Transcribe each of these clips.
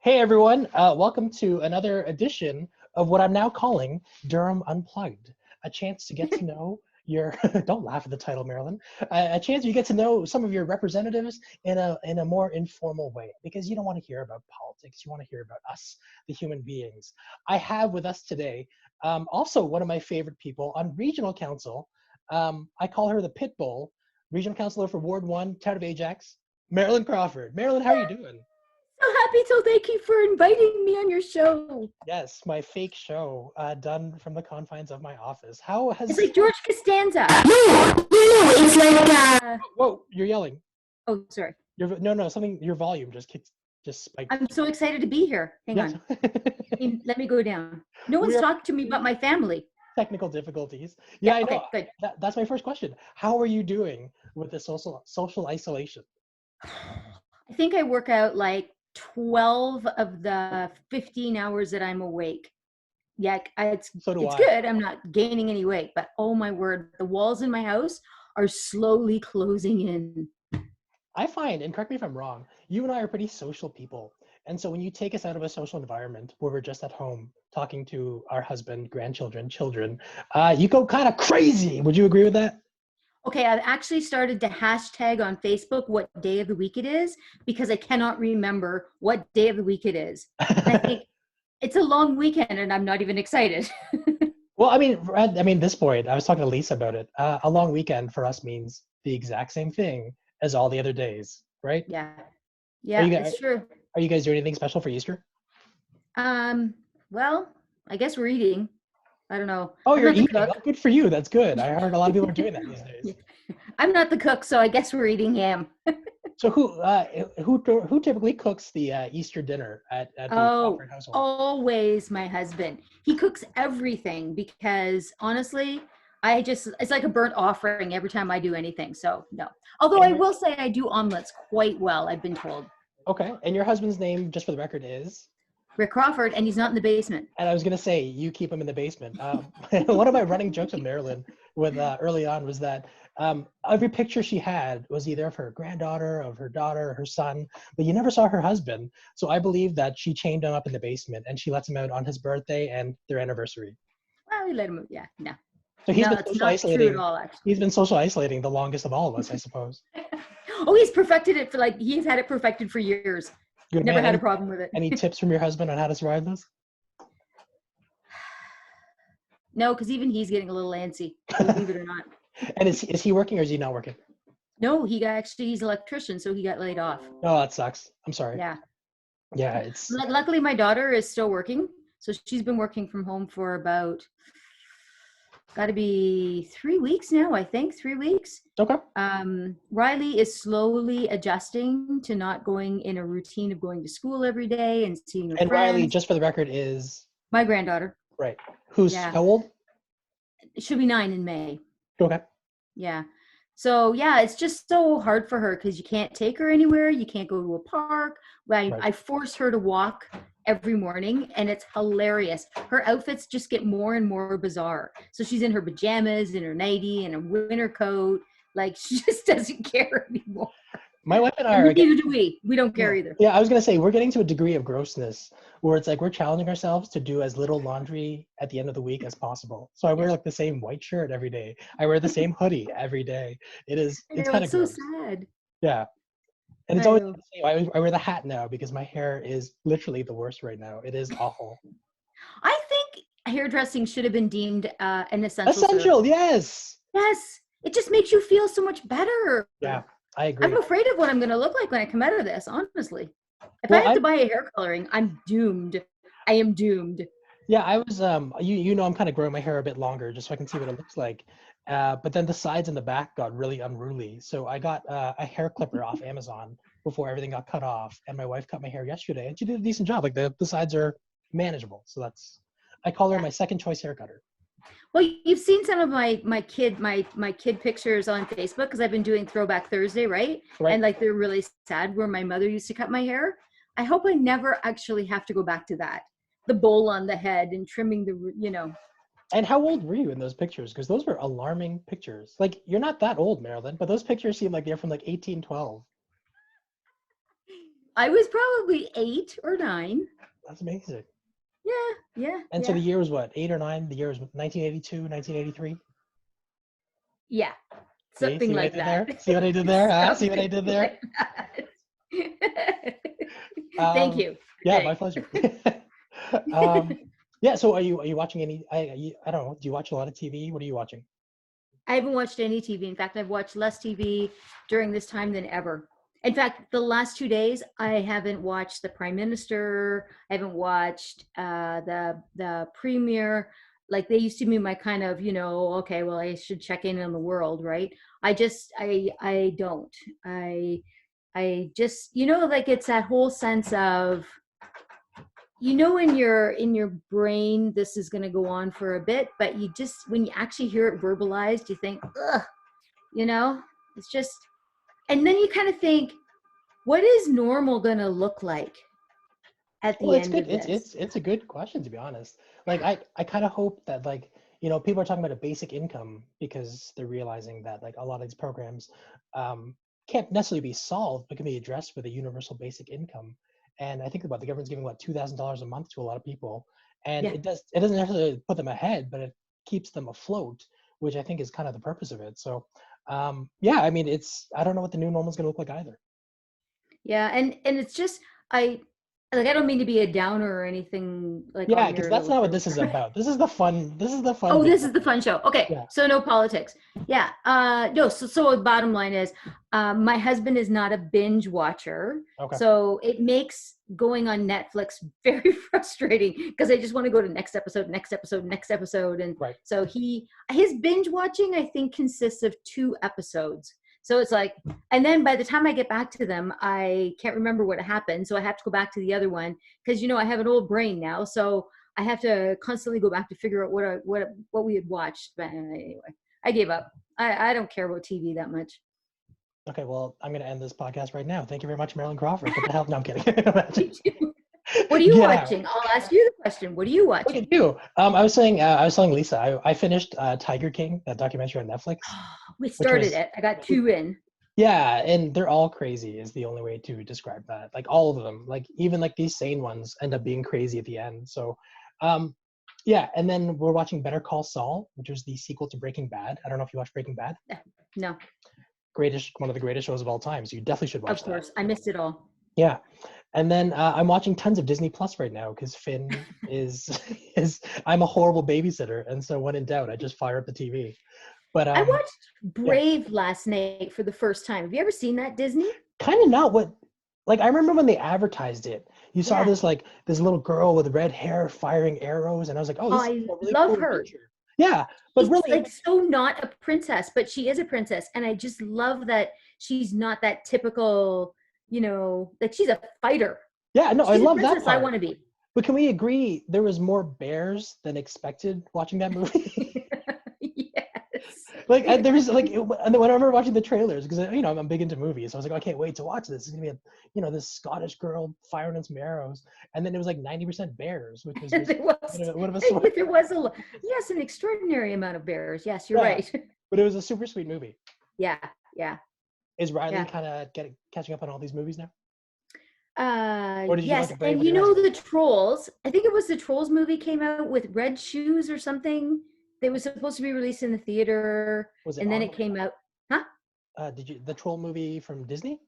Hey everyone, welcome to another edition of what I'm now calling Durham Unplugged. A chance to get to know your, don't laugh at the title, Marilyn, a chance you get to know some of your representatives in a more informal way, because you don't want to hear about politics, you want to hear about us, the human beings. I have with us today also one of my favorite people on regional council. I call her the pit bull, regional councillor for Ward 1, town of Ajax, Marilyn Crawford. Marilyn, how are you doing? So happy, so thank you for inviting me on your show. Yes, my fake show done from the confines of my office. How has... It's like George Costanza. No, it's like Whoa, you're yelling. Oh, sorry. No, something, your volume just spiked. I'm so excited to be here. Hang on. Let me go down. No one's talking to me but my family. Technical difficulties. Yeah, I know. Okay, good. That's my first question. How are you doing with the social isolation? I think I work out like 12 of the 15 hours that I'm awake. Yeah, it's good. I'm not gaining any weight, but oh my word, the walls in my house are slowly closing in. I find, and correct me if I'm wrong, you and I are pretty social people. And so when you take us out of a social environment where we're just at home talking to our husband, grandchildren, children, you go kind of crazy. Would you agree with that? Okay, I've actually started to hashtag on Facebook what day of the week it is, because I cannot remember what day of the week it is. And I think it's a long weekend and I'm not even excited. Well, I mean, this point, I was talking to Lisa about it. A long weekend for us means the exact same thing as all the other days, right? Yeah, it's true. Are you guys doing anything special for Easter? Well, I guess we're eating. I don't know. Oh, you're eating. Oh, good for you. That's good. I heard a lot of people are doing that these days. I'm not the cook, so I guess we're eating ham. So who typically cooks the Easter dinner at the Crawford household? Always my husband. He cooks everything because honestly, it's like a burnt offering every time I do anything. So no. Although I will say I do omelets quite well, I've been told. Okay. And your husband's name, just for the record, is? Rick Crawford, and he's not in the basement. And I was going to say, you keep him in the basement. One of my running jokes with Marilyn early on was that every picture she had was either of her granddaughter, of her daughter, her son, but you never saw her husband. So I believe that she chained him up in the basement and she lets him out on his birthday and their anniversary. Well, we let him, yeah, no. So he's been social isolating. True at all, actually. He's been social isolating the longest of all of us, I suppose. Oh, he's perfected it he's had it perfected for years. Good Never had a problem with it. Any tips from your husband on how to survive this? No, because even he's getting a little antsy, believe it or not. And is he working or is he not working? No, he's an electrician, so he got laid off. Oh, that sucks. I'm sorry. Yeah. Yeah, it's... Luckily, my daughter is still working. So she's been working from home for about, got to be 3 weeks now, I think, 3 weeks. Okay. Riley is slowly adjusting to not going in a routine of going to school every day and seeing her friends. And Riley, just for the record, is? My granddaughter. Right. Who's how old? She'll be 9 in May. Okay. Yeah. So yeah, it's just so hard for her because you can't take her anywhere. You can't go to a park. I force her to walk every morning and it's hilarious. Her outfits just get more and more bizarre. So she's in her pajamas, in her nightie, and a winter coat. Like she just doesn't care anymore. My wife and I are... Neither do we. We don't care either. Yeah, I was going to say, we're getting to a degree of grossness where it's like we're challenging ourselves to do as little laundry at the end of the week as possible. So I wear like the same white shirt every day. I wear the same hoodie every day. It's kind of so sad. Yeah. And it's always the same. I wear the hat now because my hair is literally the worst right now. It is awful. I think hairdressing should have been deemed an essential. Essential, yes. Yes. It just makes you feel so much better. Yeah. I agree. I'm afraid of what I'm going to look like when I come out of this, honestly. If I have to buy a hair coloring, I'm doomed. I am doomed. Yeah, I was, you know, I'm kind of growing my hair a bit longer just so I can see what it looks like. But then the sides and the back got really unruly. So I got a hair clipper off Amazon before everything got cut off. And my wife cut my hair yesterday and she did a decent job. Like the sides are manageable. So I call her my second choice hair cutter. Well, you've seen some of my kid pictures on Facebook because I've been doing Throwback Thursday, right? And like they're really sad where my mother used to cut my hair. I hope I never actually have to go back to that. The bowl on the head and trimming the. And how old were you in those pictures? Because those were alarming pictures. Like you're not that old, Marilyn, but those pictures seem like they're from like 1812. I was probably 8 or 9. That's amazing. Yeah. And so the year was what, 8 or 9? The year was 1982, 1983? Yeah. See? Something See what I like did that. there? See what I did there? Huh? See what I Something did there? like that. Thank Um, you. yeah, my Thanks. pleasure. Yeah, so are you watching any, I don't know, do you watch a lot of TV? What are you watching? I haven't watched any TV. In fact, I've watched less TV during this time than ever. In fact, the last 2 days, I haven't watched the Prime Minister. I haven't watched the Premier. Like they used to be my kind of, okay, well, I should check in on the world, right? I don't. I just, like it's that whole sense of, in your brain this is going to go on for a bit, but you just, when you actually hear it verbalized, you think, ugh, it's just, and then you kind of think, what is normal going to look like at Well, the it's end good. of this? It's a good question, to be honest. Like I kind of hope that, like, people are talking about a basic income because they're realizing that, like, a lot of these programs can't necessarily be solved, but can be addressed with a universal basic income. And I think about the government's giving what, $2,000 a month to a lot of people, and Yeah. it doesn't necessarily put them ahead, but it keeps them afloat, which I think is kind of the purpose of it. So yeah, I mean, I don't know what the new normal is going to look like either. Yeah, and it's just, I don't mean to be a downer or anything like Yeah, on because here that's to not what this is about. This is the fun. This is the fun Oh, bit. this is the fun show. Okay, Yeah. so no politics. Yeah. No. So bottom line is, my husband is not a binge watcher, Okay. so it makes going on Netflix very frustrating because I just want to go to next episode, next episode, next episode, and Right. so his binge watching, I think, consists of 2 episodes. So it's like, and then by the time I get back to them, I can't remember what happened, so I have to go back to the other one because I have an old brain now, so I have to constantly go back to figure out what we had watched. But anyway, I gave up. I don't care about TV that much. Okay. Well, I'm going to end this podcast right now. Thank you very much, Marilyn Crawford. Get the hell. No, I'm kidding. What are you Get out. watching? I'll ask you the question. What are you Look at watching? you. I was telling Lisa, I finished Tiger King, that documentary on Netflix, We which started was, it. I got 2 in. yeah, and they're all crazy is the only way to describe that. Like all of them, like even like these sane ones end up being crazy at the end. So, yeah, and then we're watching Better Call Saul, which was the sequel to Breaking Bad. I don't know if you watched Breaking Bad. No, One of the greatest shows of all time. So you definitely should watch of that. course. I missed it all. Yeah. And then I'm watching tons of Disney Plus right now because Finn is I'm a horrible babysitter, and so when in doubt, I just fire up the TV. But I watched yeah, Brave last night for the first time. Have you ever seen that, Disney? kind of not what, like, I remember when they advertised it. You saw Yeah. this little girl with red hair firing arrows, and I was like, oh, Oh, this is I a really love cool her. adventure. Yeah, but She's really, like so not a princess, but she is a princess. And I just love that she's not that typical, like she's a fighter. yeah, no, I She's a love that princess I part. want to be. But can we agree there was more bears than expected watching that movie? Yes. Like there was like and then whenever watching the trailers, because I'm big into movies, so I was like, I can't wait to watch this. It's gonna be this Scottish girl firing in some arrows, and then it was like 90% bears, which was just There was, a bit of a swing. there was yes, an extraordinary amount of bears. Yes, you're Yeah, right. but it was a super sweet movie. Yeah, yeah, Is Riley yeah. kind of catching up on all these movies now, or did you Yes, like Brave and with your husband? the Trolls. I think it was the Trolls movie came out with Red Shoes or something. They was supposed to be released in the theater, Was it and then it Onward? came out. Huh? Did you the Troll movie from Disney?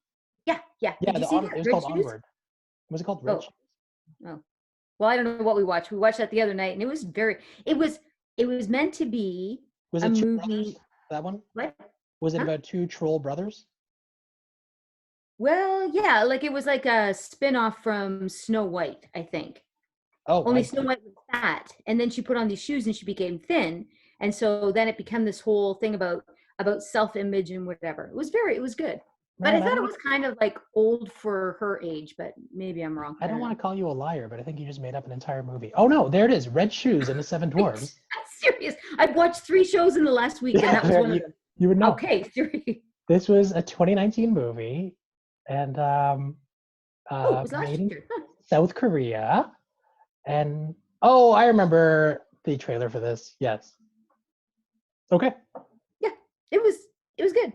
Yeah, yeah. Yeah, Did you see It that was Red called Shoes? Onward. Was it called Red Oh, Shoes? oh. Well, I don't know what we watched. We watched that the other night, and it was it was meant to be Was a it two brothers? movie. That one? What? Was it Huh? about two troll brothers? Well, yeah, like it was like a spin-off from Snow White, I think. Oh, Only Snow White was fat, and then she put on these shoes and she became thin, and so then it became this whole thing about self-image and whatever. It was good, but I man, thought it was kind of like old for her age, but maybe I'm wrong. I I don't don't want know. to call you a liar, but I think you just made up an entire movie. Oh no, there it is. Red Shoes and the Seven I'm Dwarves. serious. I've watched 3 shows in the last week, and Yeah, that was one of you, them. you would know. Okay, 3. This was a 2019 movie, and Oh, it was last made in year. Huh. South Korea. And oh, I remember the trailer for this. Yes. Okay. Yeah, it was good. Did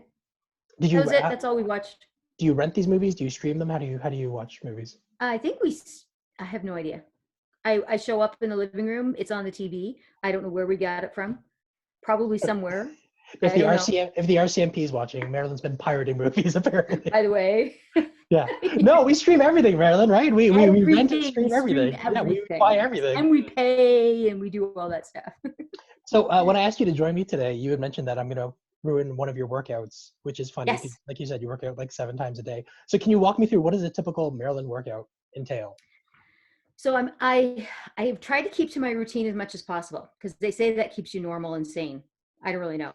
That you? was it. That's all we watched. Do you rent these movies? Do you stream them? How do you watch movies? I think I have no idea. I show up in the living room. It's on the TV. I don't know where we got it from. Probably somewhere. If I the don't know. RCMP is watching, Marilyn's been pirating movies apparently. By the way. Yeah. No, we stream everything, Marilyn, right? We rent and Everything. stream We stream everything. Yeah, we everything. buy everything. And we pay and we do all that stuff. So when I asked you to join me today, you had mentioned that I'm going to ruin one of your workouts, which is funny. Yes. Like you said, you work out like 7 times a day. So can you walk me through what does a typical Marilyn workout entail? So I have tried to keep to my routine as much as possible because they say that keeps you normal and sane. I don't really know,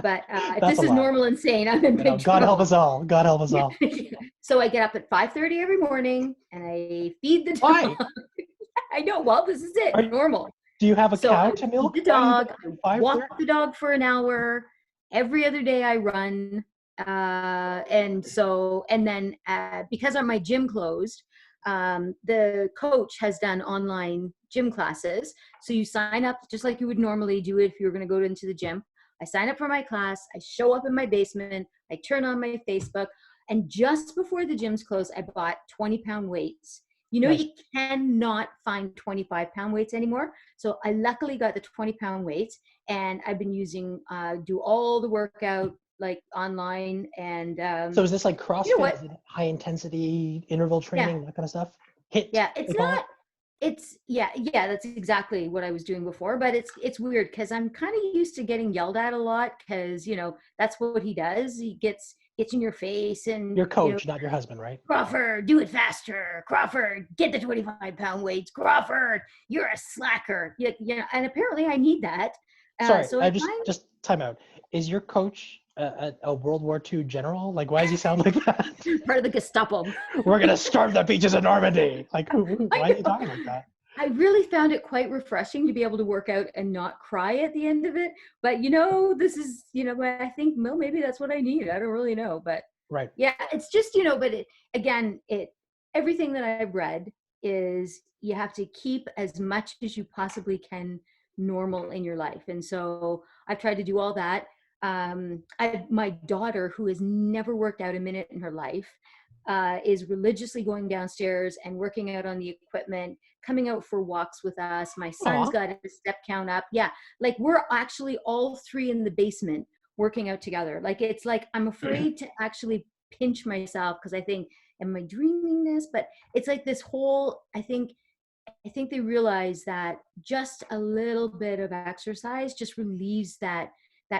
but if this is normal and sane, I'm in big trouble. God help us all. God help us all. So I get up at 5:30 every morning and I feed the dog. Why? I know. Well, this is it. Normal. Do you have a cow to milk? The dog. Walk the dog for an hour. Every other day I run. And then because my gym closed, the coach has done online gym classes. So you sign up just like you would normally do it if you were going to go into the gym. I sign up for my class. I show up in my basement. I turn on my Facebook. And just before the gyms closed, I bought 20-pound weights. You know, you cannot find 25-pound weights anymore. So I luckily got the 20-pound weights, and I've been using, do all the workout like online. And so is this like CrossFit, you know what? High intensity interval training, that kind of stuff? It's not. It's that's exactly what I was doing before, but it's weird because I'm kind of used to getting yelled at a lot because, you know, that's what he does. He gets in your face. And your coach, not your husband, right? Crawford, do it faster. Crawford, get the 25-pound weights. Crawford, you're a slacker. You know, and apparently I need that. Sorry, so I just time out. Is your coach a World War II general? Like, why does he sound like that? Part of the Gestapo. We're gonna storm the beaches of Normandy. Like, why are you talking like that? I really found it quite refreshing to be able to work out and not cry at the end of it. But, you know, this is, you know, I think, well, maybe that's what I need. I don't really know. But right. Yeah, it's just, you know, but everything that I've read is you have to keep as much as you possibly can normal in your life. And so I've tried to do all that. My daughter, who has never worked out a minute in her life, is religiously going downstairs and working out on the equipment, coming out for walks with us. My son's got his step count up. Yeah, like we're actually all three in the basement working out together. Like it's like I'm afraid to actually pinch myself because I think, am I dreaming this? But it's like this whole, I think they realize that just a little bit of exercise just relieves that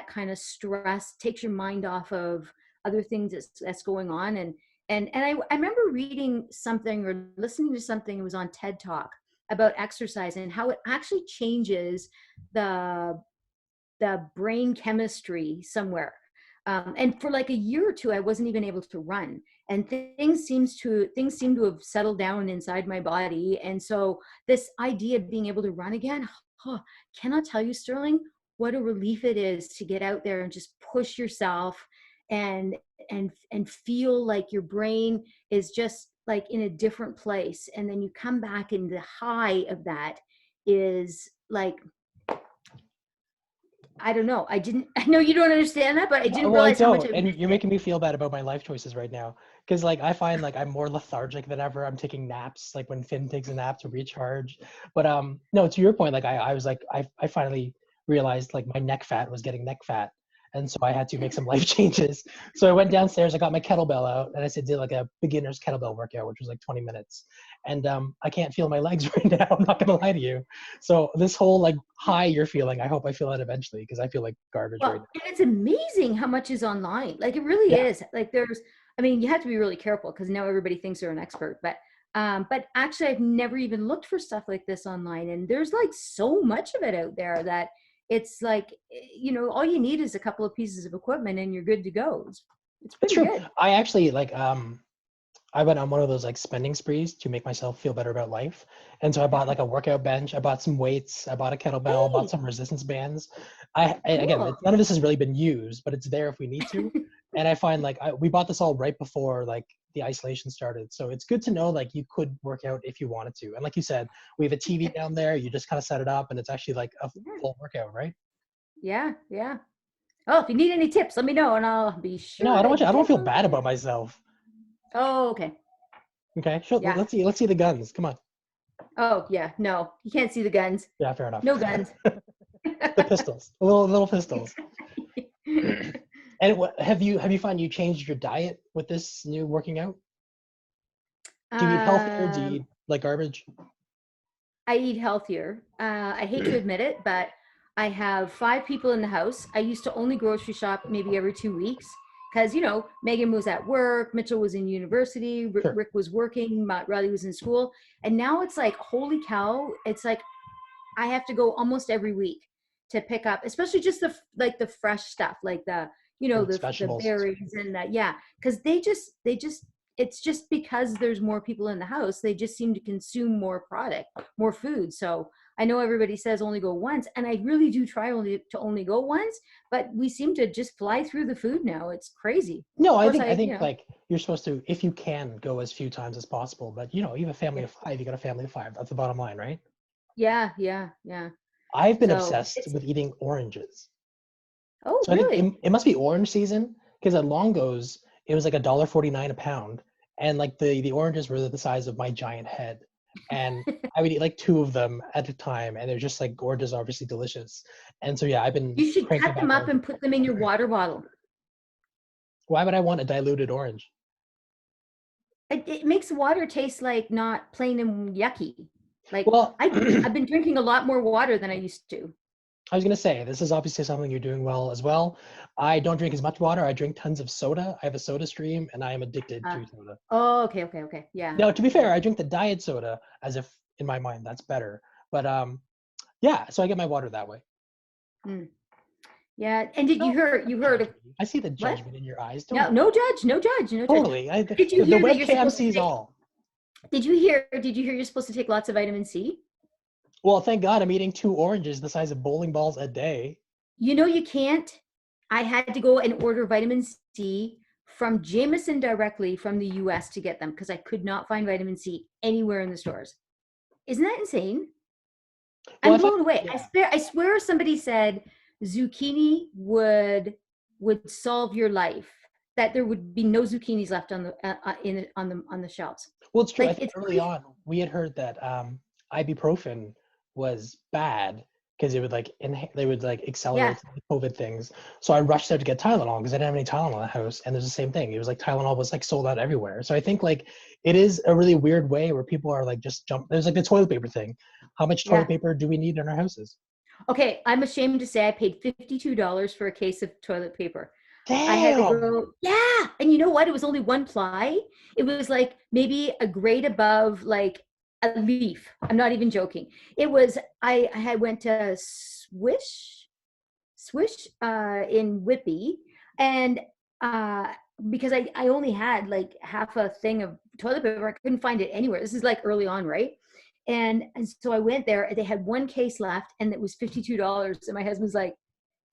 kind of stress, takes your mind off of other things that's going on. And I remember reading something or listening to something, it was on TED Talk, about exercise and how it actually changes the brain chemistry somewhere. And for like a year or two, I wasn't even able to run, and things seem to have settled down inside my body. And so this idea of being able to run again, cannot tell you, Sterling, what a relief it is to get out there and just push yourself and feel like your brain is just like in a different place. And then you come back and the high of that is like, I don't know. I know you don't understand that, but I didn't realize how much. And you're making me feel bad about my life choices right now. Because like I find like I'm more lethargic than ever. I'm taking naps, like when Finn takes a nap to recharge. But no, to your point, like I was like I finally realized like my neck fat was getting neck fat. And so I had to make some life changes. So I went downstairs, I got my kettlebell out, and I did like a beginner's kettlebell workout, which was like 20 minutes. And I can't feel my legs right now. I'm not gonna lie to you. So this whole like high you're feeling, I hope I feel it eventually because I feel like garbage right now. And it's amazing how much is online. Like it really is. Like you have to be really careful because now everybody thinks they're an expert. But actually I've never even looked for stuff like this online. And there's like so much of it out there that it's like, you know, all you need is a couple of pieces of equipment and you're good to go. It's pretty good. I actually like, I went on one of those like spending sprees to make myself feel better about life. And so I bought like a workout bench. I bought some weights. I bought a kettlebell, bought some resistance bands. Again, none of this has really been used, but it's there if we need to. And I find like we bought this all right before like the isolation started. So it's good to know like you could work out if you wanted to. And like you said, we have a TV down there. You just kind of set it up and it's actually like a full workout, right? Yeah. Oh, if you need any tips, let me know and I'll be sure. No, I don't feel bad about myself. Oh, okay. Okay, sure. Yeah. Let's see the guns. Come on. Oh, yeah. No, you can't see the guns. Yeah, fair enough. No guns. The pistols, the little pistols. And have you found you changed your diet with this new working out? Do you eat healthier? Do you um, eat like garbage? I eat healthier. I hate to admit it, but I have 5 people in the house. I used to only grocery shop maybe every 2 weeks because, Megan was at work, Mitchell was in university, Sure. Rick was working, Riley was in school. And now it's like, holy cow, it's like I have to go almost every week to pick up, especially just the fresh stuff, like Fruits, the vegetables. berries and that, yeah, because they just it's just because there's more people in the house, they just seem to consume more product, more food. So I know everybody says only go once, and I really do try only go once, but we seem to just fly through the food now. It's crazy. No, Of course, I I think like you're supposed to, if you can, go as few times as possible. But you have a family yeah, of five. You got a family of five. That's the bottom line, right? yeah, yeah, yeah. I've been So obsessed it's, with eating oranges. oh, So I think really? it must be orange season because at Longo's it was like $1.49 a pound, and like the oranges were the size of my giant head, and I would eat like two of them at a time, and they're just like gorgeous, obviously delicious. And so yeah, I've been You should cranking cut them back up oranges. and put them in your water bottle. Why would I want a diluted orange? It makes water taste like not plain and yucky. Like Well, I've been drinking a lot more water than I used to. I was gonna say this is obviously something you're doing well as well. I don't drink as much water. I drink tons of soda. I have a soda stream, and I am addicted Uh, to soda. oh, okay, okay, okay. Yeah, Now, to be yeah. fair, I drink the diet soda as if in my mind that's better. But yeah, so I get my water that way. Mm. Yeah. And did you Don't heard judge of me. I see the what? judgment in your eyes. Don't No, worry. no judge, no judge, no judge. Totally. Did you The hear that you're webcam supposed to sees take all. did you hear you're supposed to take lots of vitamin C? Well, thank God I'm eating two oranges the size of bowling balls a day. You know you can't. I had to go and order vitamin C from Jameson directly from the US to get them because I could not find vitamin C anywhere in the stores. Isn't that insane? Well, I'm I find, blown away. yeah. I swear somebody said zucchini would solve your life. That there would be no zucchinis left on the on the shelves. Well, it's true. I Like think it's early crazy. on we had heard that ibuprofen was bad because it would like they would like Yeah, accelerate the COVID things. So I rushed out to get Tylenol because I didn't have any Tylenol in the house, and there's the same thing. It was like Tylenol was like sold out everywhere. So I think like it is a really weird way where people are like just jump. There's like the toilet paper thing. How much toilet yeah. paper do we need in our houses? Okay, I'm ashamed to say I paid $52 for a case of toilet paper. I had to Damn. go, yeah. And you know what? It was only one ply. It was like maybe a grade above like a leaf. I'm not even joking. It was, I had went to Swish in Whitby, and uh, because I only had like half a thing of toilet paper, I couldn't find it anywhere. This is like early on, right? And so I went there. They had one case left, and it was $52. And my husband's like,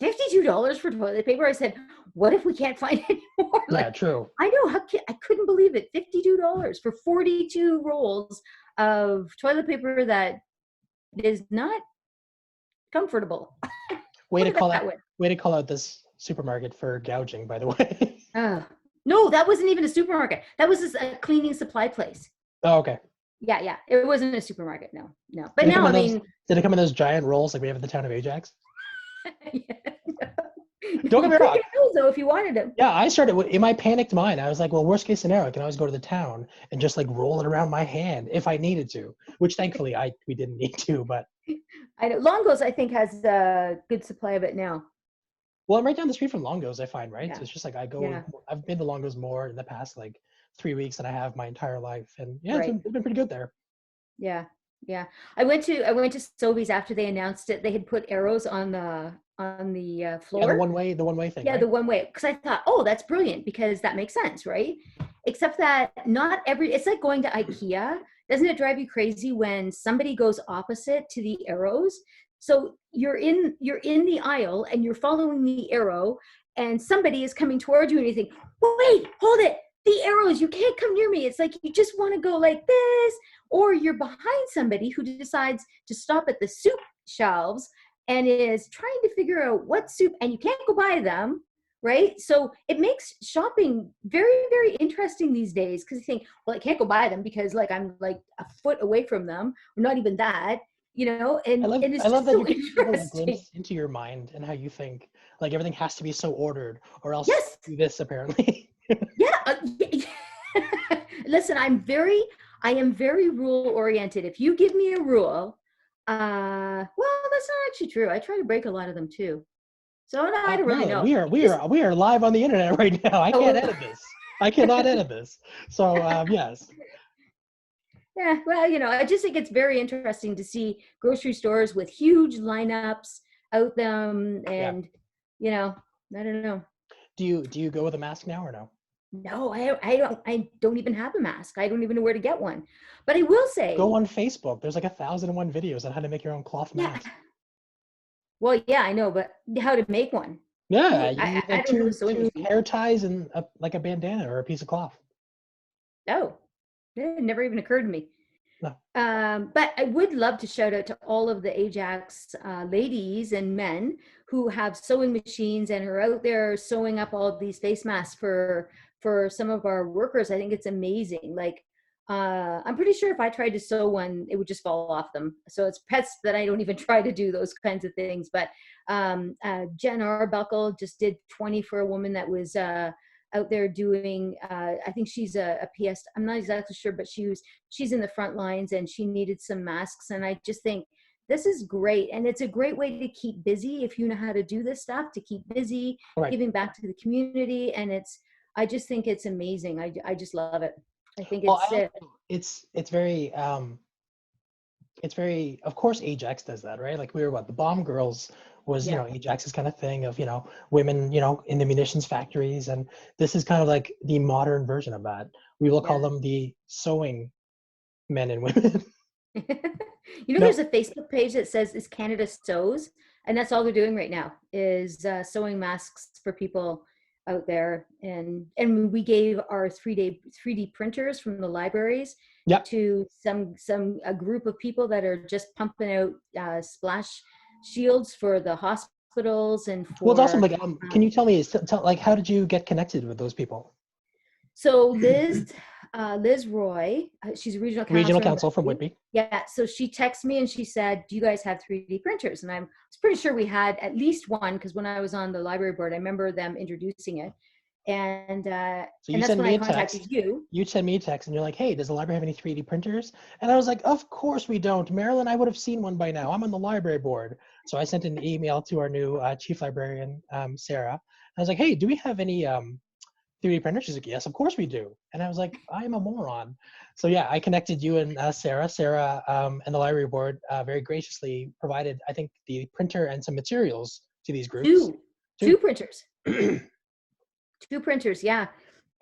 $52 for toilet paper? I said, what if we can't find any more? Yeah, Like, true. I know I couldn't believe it. $52 for 42 rolls of toilet paper that is not comfortable. Way Put to it call that out way. way to call out this supermarket for gouging, by the way. Uh, no, that wasn't even a supermarket. That was just a cleaning supply place. Oh, okay. Yeah, yeah. It wasn't a supermarket. No, no. But Did it come now, in I those? mean, Did it come in those giant rolls like we have at the town of Ajax? yeah, Don't get you me could wrong. get those though if you wanted them. Yeah, I started in my panicked mind. I was like, well, worst case scenario, I can always go to the town and just like roll it around my hand if I needed to. Which thankfully we didn't need to. But I know Longos, I think, has a good supply of it now. well, I'm right down the street from Longo's. I find right. So Yeah, it's just like I go. yeah, I've been to Longo's more in the past like 3 weeks than I have my entire life, and yeah, right. it's been pretty good there. Yeah, yeah. I went to Sobeys after they announced it. They had put arrows on the Yeah, floor. the one way thing, Yeah, right? the one way. Because I thought, oh, that's brilliant because that makes sense, right? Except that not every. It's like going to IKEA. Doesn't it drive you crazy when somebody goes opposite to the arrows? So you're in the aisle and you're following the arrow, and somebody is coming towards you, and you think, wait, hold it. The arrows, you can't come near me. It's like you just want to go like this, or you're behind somebody who decides to stop at the soup shelves and is trying to figure out what soup, and you can't go by them. right? So it makes shopping very, very interesting these days, because you think, well, I can't go buy them because like I'm like a foot away from them, or not even that, I and it's love just that so you're giving people a interesting. glimpse into your mind and how you think. Like everything has to be so ordered, or else Yes. do this apparently. Yeah. Listen, I am very rule oriented. If you give me a rule, well, that's not actually true. I try to break a lot of them too. So no, I don't really Marilyn, know. we are live on the internet right now. I can't Oh, edit this. I cannot edit this. So yes. yeah, well, I just think it's very interesting to see grocery stores with huge lineups out them, Yeah. and I don't know. Do you go with a mask now or no? No, I don't even have a mask. I don't even know where to get one. But I will Go say, on Facebook. There's like 1,001 videos on how to make your own cloth yeah, mask. well, yeah, I know, but how to make one? Yeah, Who you I need I like don't have a sewing two machine. hair ties and like a bandana or a piece of cloth. Oh, it never even occurred to me. No. But I would love to shout out to all of the Ajax ladies and men who have sewing machines and are out there sewing up all of these face masks for some of our workers. I think it's amazing. Like, I'm pretty sure if I tried to sew one, it would just fall off them. So it's pets that I don't even try to do those kinds of things. But Jen Arbuckle just did 20 for a woman that was out there doing. I think she's a PS. I'm not exactly sure, but she's in the front lines and she needed some masks. And I just think this is great. And it's a great way to keep busy if you know how to do this stuff, to keep busy, Right. giving back to the community. And I just think it's amazing. I just love it. I think Well, I it's, also it's very, of course Ajax does that, right? Like we were what, the Bomb Girls was, yeah, Ajax's kind of thing of, women, in the munitions factories, and this is kind of like the modern version of that. We will call yeah. them the sewing men and women. There's No, a Facebook page that says "Is Canada Sews," and that's all they're doing right now is sewing masks for people out there. And we gave our 3D printers from the libraries yeah. to a group of people that are just pumping out splash shields for the hospitals and Well, it's awesome. for. Like, can you tell me, like, how did you get connected with those people? So Liz Roy, she's a regional Regional councillor in Council from Whitby. Whitby. Yeah, so she texted me and she said, "Do you guys have 3D printers?" And I was pretty sure we had at least one, because when I was on the library board, I remember them introducing it, and So and you that's send when me I a contacted text. you. You send me a text, and you're like, "Hey, does the library have any 3D printers?" And I was like, "Of course we don't, Marilyn. I would have seen one by now. I'm on the library board." So I sent an email to our new chief librarian, Sarah. I was like, "Hey, do we have any 3D printers?" She's like, "Yes, of course we do." And I was like, "I'm a moron." So yeah, I connected you and Sarah. Sarah and the library board very graciously provided, I think, the printer and some materials to these groups. Two, Too. two printers, two printers, yeah.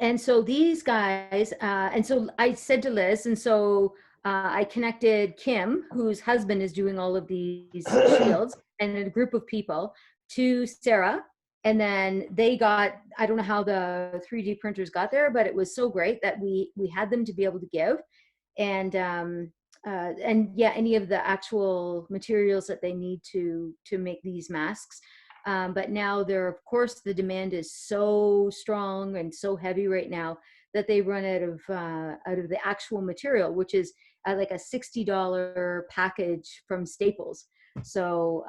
And so these guys, and so I said to Liz, and so I connected Kim, whose husband is doing all of these shields, and a group of people to Sarah. And then they got, I don't know how the 3D printers got there, but it was so great that we had them to be able to give. And yeah, any of the actual materials that they need to make these masks. But now of course, the demand is so strong and so heavy right now that they run out of the actual material, which is like a $60 package from Staples. So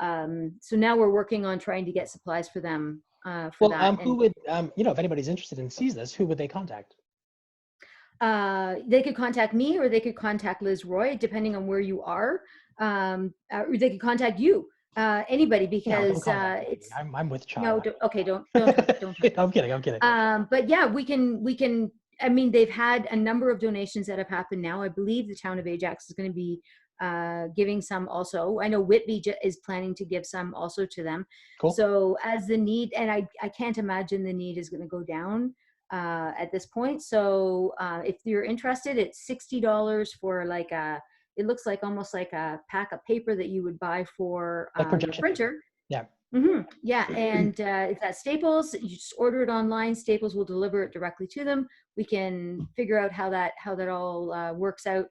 now we're working on trying to get supplies for them for Well, that. who And would, if anybody's interested and sees this, who would they contact? they could contact me, or they could contact Liz Roy, depending on where you are, or they could contact you, anybody, No, don't because contact me. it's I'm with no, child. okay, don't talk, don't talk. I'm kidding. I'm kidding. But yeah, we can. I mean, they've had a number of donations that have happened now. I believe the town of Ajax is going to be giving some also. I know Whitby is planning to give some also to them. Cool. So as the need, and I can't imagine the need is going to go down at this point. So if you're interested, it's $60 for like it looks like almost like a pack of paper that you would buy for Like your projection paper. printer. Yeah. Yeah, and it's at Staples. You just order it online. Staples will deliver it directly to them. We can figure out how that all works out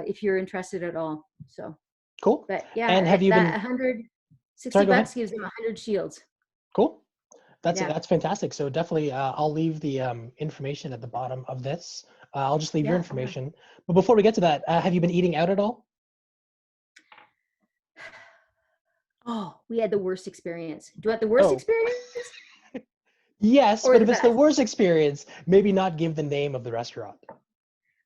if you're interested at all. So, Cool. but yeah, And have you that been? 160 Sorry, go ahead. bucks gives them 100 shields. Cool. That's fantastic. So definitely, I'll leave the information at the bottom of this. I'll just leave your Yeah. information. But before we get to that, have you been eating out at all? Oh, we had the worst experience. Do you want the worst Oh, experience yes, or but the if it's the best? worst experience, maybe not give the name of the restaurant.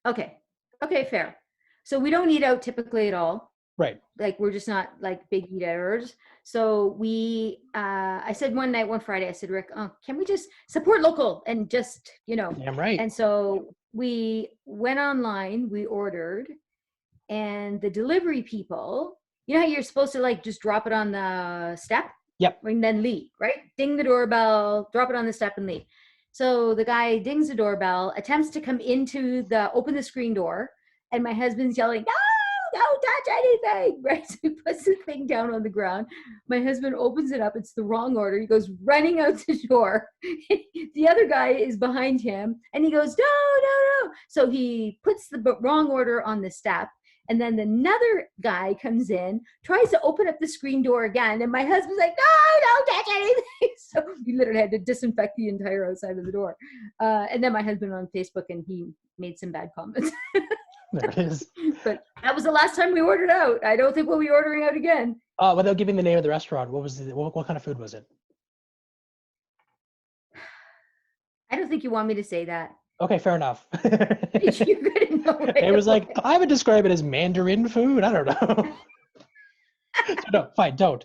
Okay. Okay, fair. So we don't eat out typically at all. Right. Like we're just not like big eaters. So I said one night, one Friday, I said, Rick, can we just support local and just, Damn right. and so we went online, we ordered, and the delivery people, you know how you're supposed to like just drop it on the step Yep. and then leave, right? Ding the doorbell, drop it on the step and leave. So the guy dings the doorbell, attempts to come open the screen door, and my husband's yelling, no, don't touch anything, right? So he puts the thing down on the ground. My husband opens it up. It's the wrong order. He goes running out the door. The other guy is behind him, and he goes, no, no, no. So he puts the wrong order on the step. And then another guy comes in, tries to open up the screen door again. And my husband's like, no, don't touch anything. So we literally had to disinfect the entire outside of the door. And then my husband went on Facebook and he made some bad comments. There it is. But that was the last time we ordered out. I don't think we'll be ordering out again. Without giving the name of the restaurant, what kind of food was it? I don't think you want me to say that. Okay, fair enough. You're gonna know right It was away. like, I would describe it as Mandarin food. I don't know. So no, fine, don't.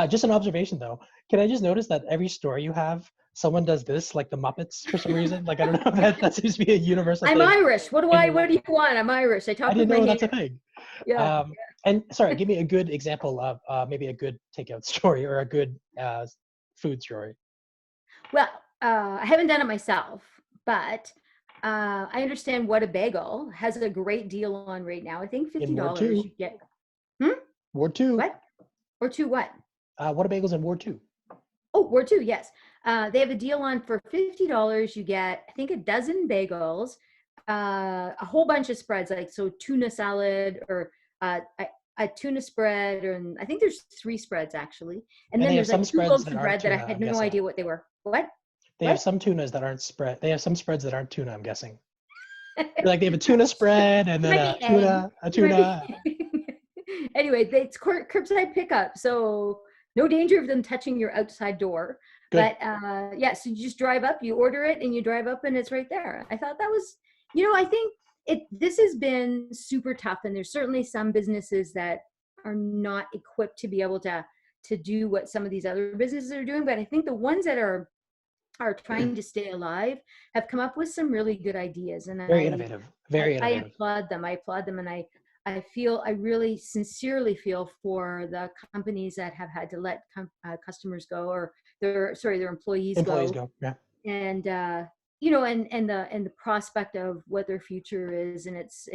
Just an observation though. Can I just notice that every story you have, someone does this, like the Muppets for some reason? Like, I don't know, that seems to be a universal I'm thing. Irish. What do you want? I'm Irish. I talk I with didn't my know hands. that's a thing. Yeah. And sorry, give me a good example of maybe a good takeout story or a good food story. Well, I haven't done it myself, but I understand What a Bagel has a great deal on right now. I think In Ward $50 two. you get. Ward two. What? Or two what? What a bagels in Ward two. Oh, Ward two, yes. They have a deal on for $50. You get, I think, a dozen bagels, a whole bunch of spreads, like so tuna salad or a tuna spread, and I think there's 3 spreads actually. And And then they have there's like some 2 spreads loaves that of aren't bread that I tuna, had I'm no guessing. idea what they were. What? They have some tunas that aren't spread. They have some spreads that aren't tuna, I'm guessing. Like they have a tuna spread and It then might a be egg. tuna, a It might tuna. be. Anyway, it's curbside pickup, so no danger of them touching your outside door. Good. But yeah, so you just drive up, you order it, and you drive up, and it's right there. I thought that was, I think this has been super tough, and there's certainly some businesses that are not equipped to be able to do what some of these other businesses are doing. But I think the ones that are trying to stay alive have come up with some really good ideas, and Very innovative. Very I innovative. applaud them. I applaud them, and I really sincerely feel for the companies that have had to let customers go, or their employees Employees go, go. Yeah. and and the prospect of what their future is, and it's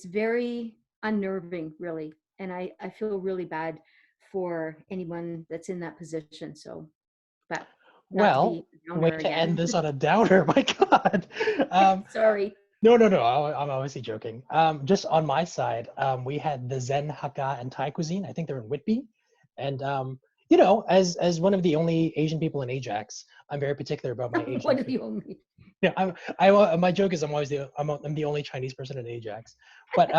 very unnerving, really, and I feel really bad for anyone that's in that position. So, but not to Well, be a way downer to end again. this on a downer. My God. Sorry. No, no, no. I'm obviously joking. Just on my side, we had the Zen Hakka and Thai cuisine. I think they're in Whitby, and as one of the only Asian people in Ajax, I'm very particular about my Asian One of food. the only. Yeah, my joke is I'm the only Chinese person in Ajax, but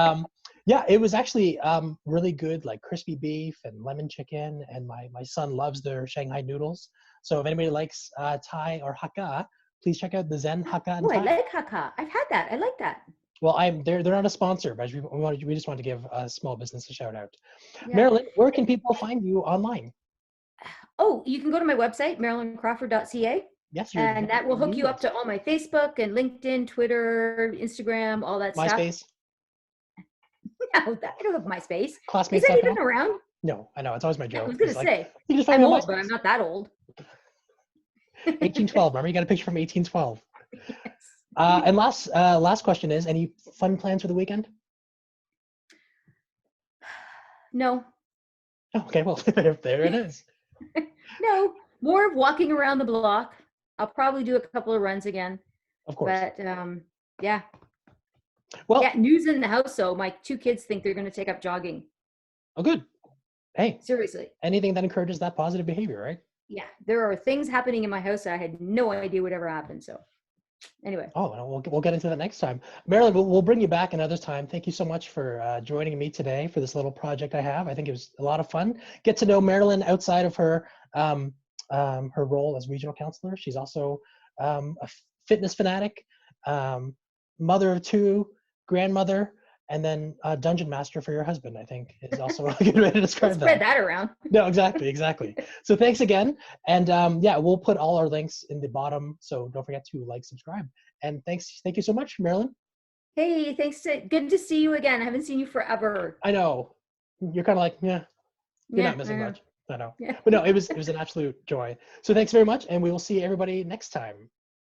yeah, it was actually really good, like crispy beef and lemon chicken, and my son loves their Shanghai noodles. So if anybody likes Thai or Hakka, please check out the Zen Hakka and Oh, I Thai. like Hakka. I've had that. I like that. Well, they're not a sponsor, but we just want to give a small business a shout out. Yeah. Marilyn, where can people find you online? Oh, you can go to my website, marilyncrawford.ca, Yes, you're and that will hook you up yes. to all my Facebook and LinkedIn, Twitter, Instagram, all that stuff. MySpace, No, I don't have MySpace. Is that classmates.com. even around? No, I know it's always my I joke. was gonna It's like, say, you just find I'm me on old, but I'm MySpace. not that old. 1812. Remember, you got a picture from 1812. Yes. And last question is: any fun plans for the weekend? No, Oh, okay, well, there it is. no, more of walking around the block. I'll probably do a couple of runs again, Of course. but yeah, Well, yeah. News in the house. So my 2 kids think they're going to take up jogging. oh, good. Hey, Seriously. anything that encourages that positive behavior, right? Yeah, there are things happening in my house that I had no idea would ever happen. So anyway. Oh, well, we'll get into that next time. Marilyn, we'll bring you back another time. Thank you so much for joining me today for this little project I have. I think it was a lot of fun. Get to know Marilyn outside of her role as regional councillor. She's also a fitness fanatic, um, mother of two, grandmother, and then a dungeon master for your husband, I think is also a good way to Don't describe spread that. that around. No, exactly. So thanks again. And yeah, we'll put all our links in the bottom. So don't forget to like, subscribe. And thank you so much, Marilyn. Hey, thanks. Good to see you again. I haven't seen you forever. I know you're kind of like, yeah, you're Yeah, not I missing know. much. I know. Yeah. But no, it was an absolute joy. So thanks very much. And we will see everybody next time.